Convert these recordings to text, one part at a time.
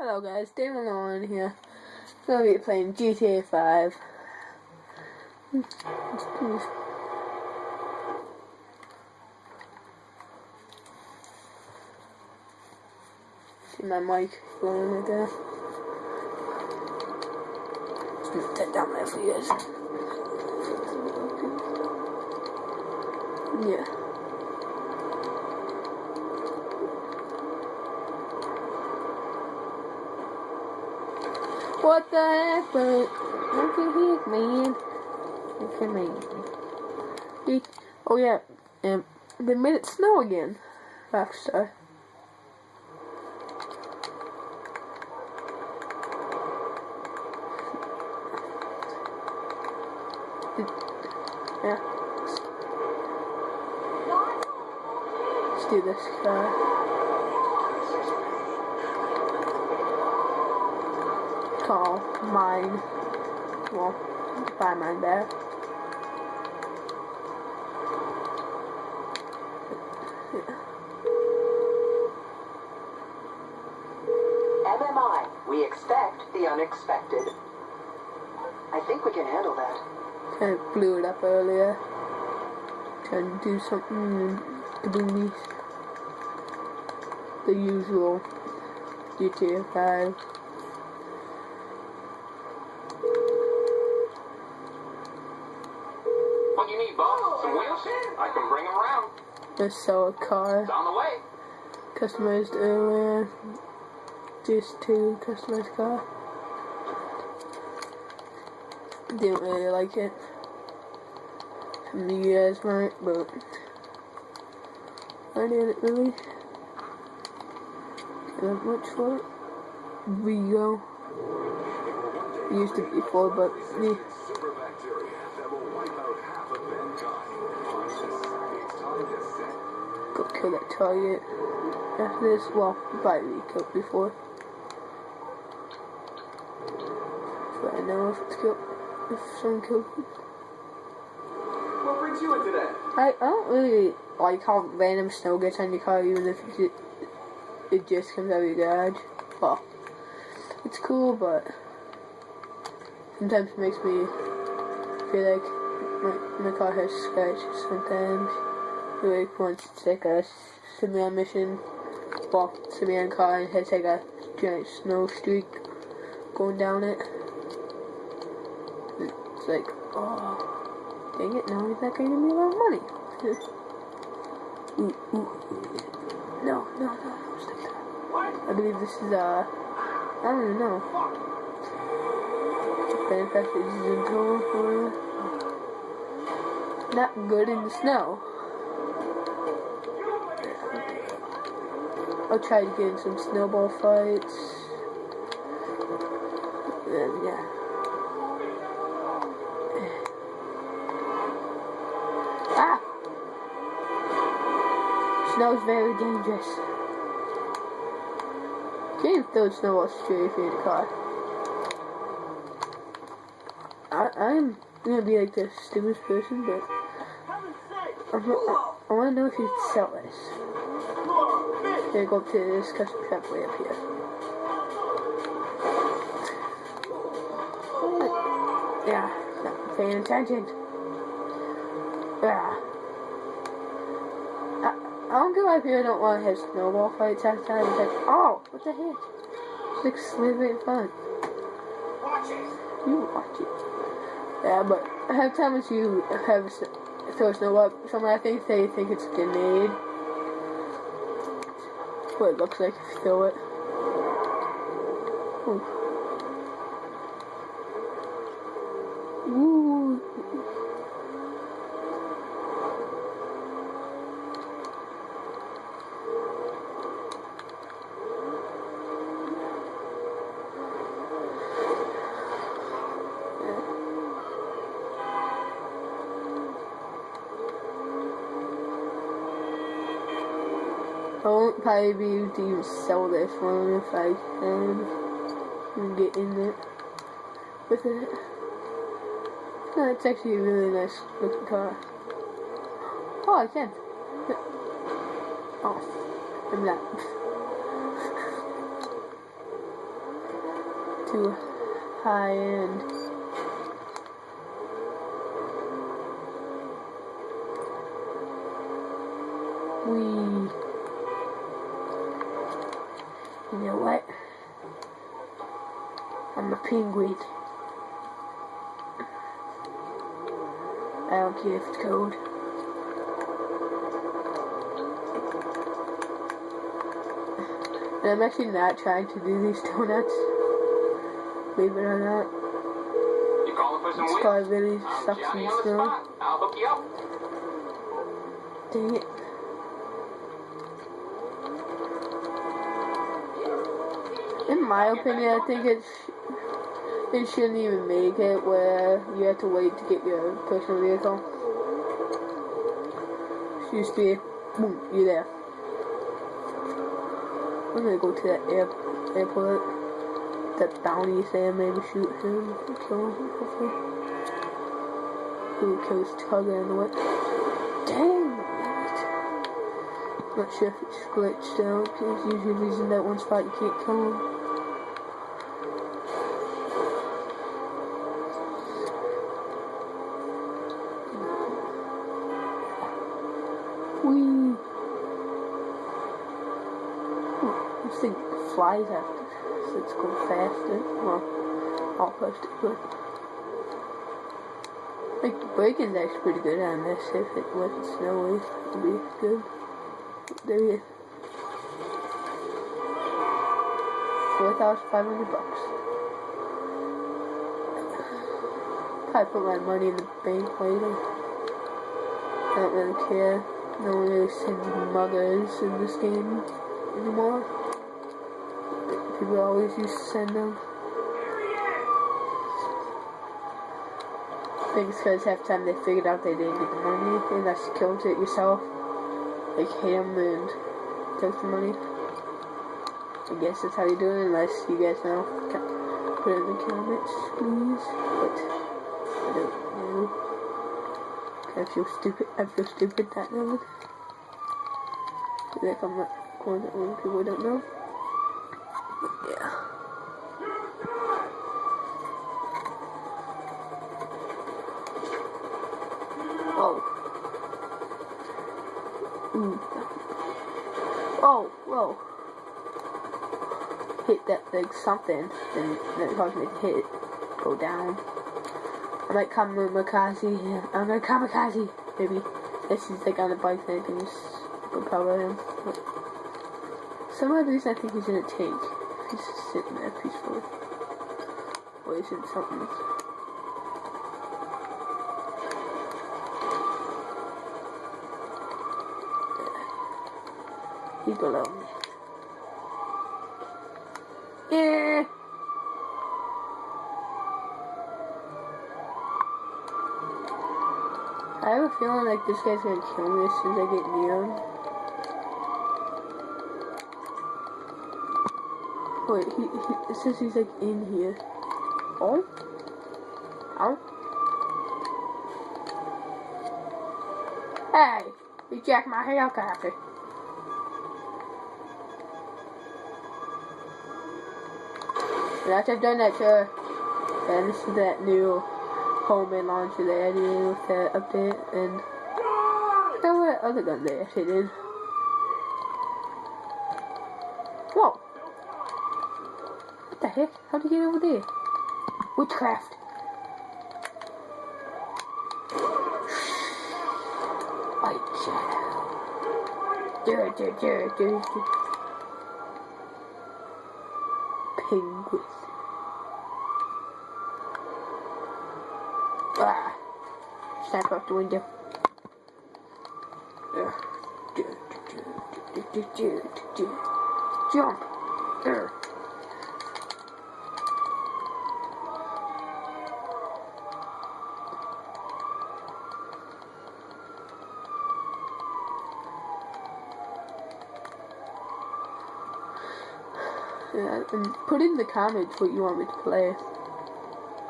Hello guys, Damon Nolan here. I'm going to be playing GTA 5. See my mic going right there. Just going to take down there for you guys. Yeah. What the heck, but what the heck, man? Okay, man. Oh yeah, they made it snow again. Rockstar. Yeah. Let's do this car. Call mine. Well, buy mine back. MMI, we expect the unexpected. I think we can handle that. Kind of blew it up earlier. Trying to do something to bring the usual GTA 5. What do you need, boss? Some wheels? I can bring them around. Just sell a car. It's on the way. Customized earlier. Just to customize car. Didn't really like it. Some of you guys might, but I didn't really care much for it. Vigo. Used to be before, but yeah. Go kill that target. After this, well, probably killed before. But I know if it's killed, if someone killed me. What brings you in today? I don't really like how random snow gets on your car, even if it just comes out of your garage. Well, it's cool, but sometimes it makes me feel like my car has scratches sometimes. Like once it's like a semi-on mission, well, semi-on car, and has like a giant snow streak going down it. It's like, oh, dang it, now he's not going to give me a lot of money. No, stop that. I believe this is, I don't even know. Benefactors in total. Not good in the snow. I'll try to get in some snowball fights. And yeah. Ah! Snow is very dangerous. You can't even throw snowball straight if you're in a car. I'm gonna be like the stupidest person, but I wanna know if you can sell this. Gonna go up to this custom shop way up here. Yeah, not paying attention. Yeah. I don't get why people don't want to have snowball fights outside. It's like, oh, what the heck? It's like slavery and fun. Watch it. You watch it. Yeah, but how times you have throw a snowball, someone I think they think it's a grenade. What it looks like if you throw it. Ooh. Ooh. I won't probably be able to even sell this one if I can get in it with it. No, it's actually a really nice looking car. Oh, I can. Oh, I'm not. too high end. You know what? I'm a penguin. I don't care if it's cold. And I'm actually not trying to do these donuts. Believe it or not. You calling for some It's wheels? probably really I'm sucks Johnny and on the snow. spot. I'll hook you up. Dang it. In my opinion, I think it shouldn't even make it where you have to wait to get your personal vehicle. It used to be, boom, you're there. I'm gonna go to that airport. That bounty's there, maybe shoot him, kill him, hopefully. Who kills Tugger in the way? Dang it! Not sure if it's glitched out, because usually if he's in that one spot you can't kill him. Whee! This thing flies after, so it's going faster. Well, almost good. Like, the braking's actually pretty good on this. If it wasn't snowy, it would be good. There he is. $4,500. Probably put my money in the bank later. I don't really care. No one really sends muggers in this game anymore. People always used to send them. I think it's because half the time they figured out they didn't get the money unless you killed it yourself. Like hit them and took the money. I guess that's how you do it, unless you guys know. Put it in the comments, please. But I don't know. I feel stupid. I feel stupid that now. Like I'm not going that one people don't know. But yeah. Oh. Ooh. Oh, whoa. Hit that like something, and then it caused me to hit it. Go down. I might kamikaze. I'm gonna kamikaze. Maybe this is like on a bike thing. I can just recover him. But some odd reason I think he's in a tank. He's just sitting there peacefully. Or he's in something. He's below me. Yeah. I have a feeling like this guy's gonna kill me as soon as I get near him. Wait, it says he's like in here. Oh? Oh? Hey! You jacked my helicopter. And after I've done that, sure. And this is that new homemade launcher they added in with that update, and I forgot what other gun they actually did. Whoa! What the heck? How'd you get over there? Witchcraft! White shadow. Penguins. Ah! Snap out the window. Jump! Yeah, and put in the comments what you want me to play.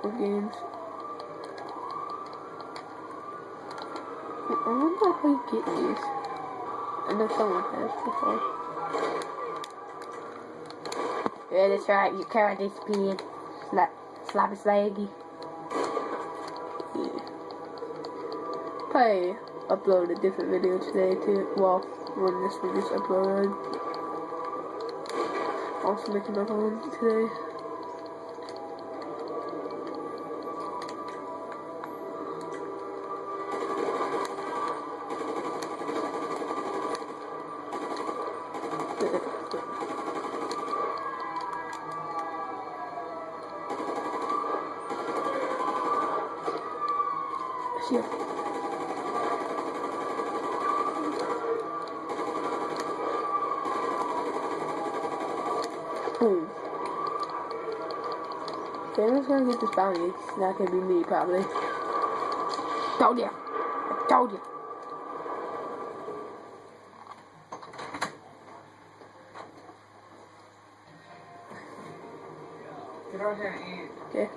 What games. I wonder how you get these. I know someone has before. Yeah, that's right, your car disappeared. slap his leggy. Yeah. Probably upload a different video today too. Well, when this one gets uploaded. Also make another one today. Here. Boom. Okay, I'm just gonna get this bounty. It's not gonna be me, probably. Told ya. I told ya. Get out here and eat. Okay.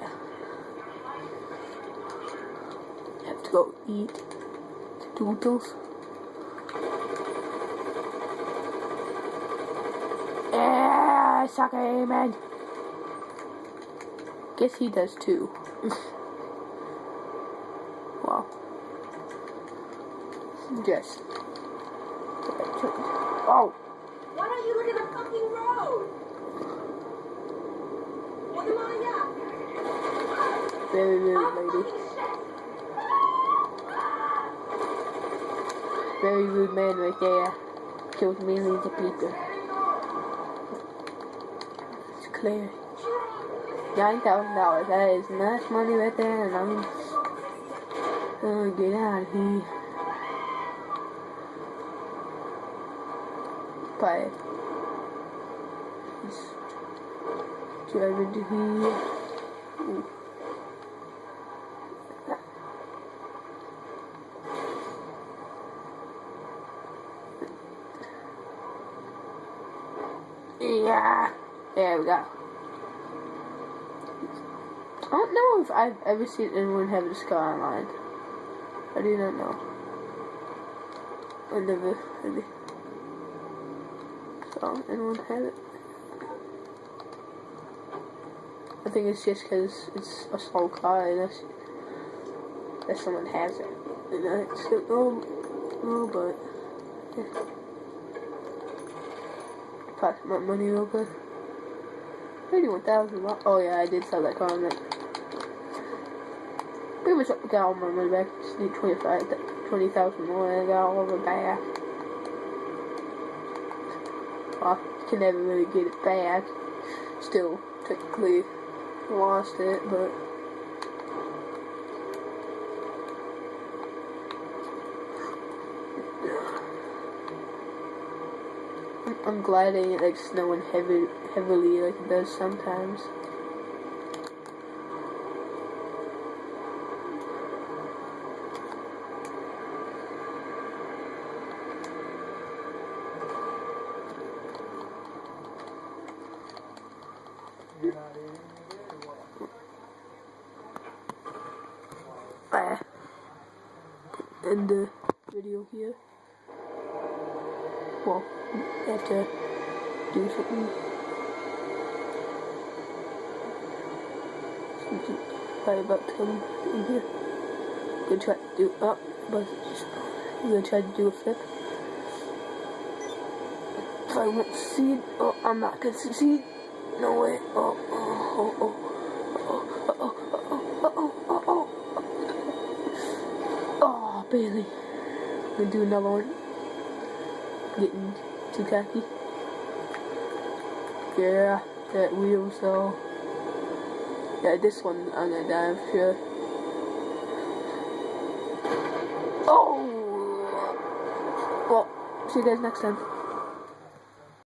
Yeah. Have to go eat the doodles. Yeah, suck it, man. Guess he does too. Wow. Just. Oh. Why don't you look at the fucking road? What am I at? Very rude, lady. Very rude man right there. Kills millions of people. It's clear. $9,000. That is nice money right there, and I'm gonna get out of here. Bye. Just driving to here. Ooh. Yeah, there we go. I don't know if I've ever seen anyone have this car online. I do not know. I never really saw anyone have it. I think it's just because it's a slow car unless someone has it. And I just don't know, but yeah. Pass my money real quick. 31,000. Oh yeah, I did sell that car on it. Pretty much got all my money back. Just need 20,000 more, and I got all of it back. Well, you can never really get it back. Still, technically, lost it, but. I'm glad it ain't like snowing heavily like it does sometimes. End the video here. Well, I have to do something. Something probably about to come in here. Gonna try to do but I'm gonna try to do a flip. If I won't succeed, I'm not gonna succeed. No way. Oh, barely. I'm gonna do another one. Getting too cocky. Yeah, that wheel, so. Yeah, this one I'm gonna die for sure. Oh! Well, see you guys next time.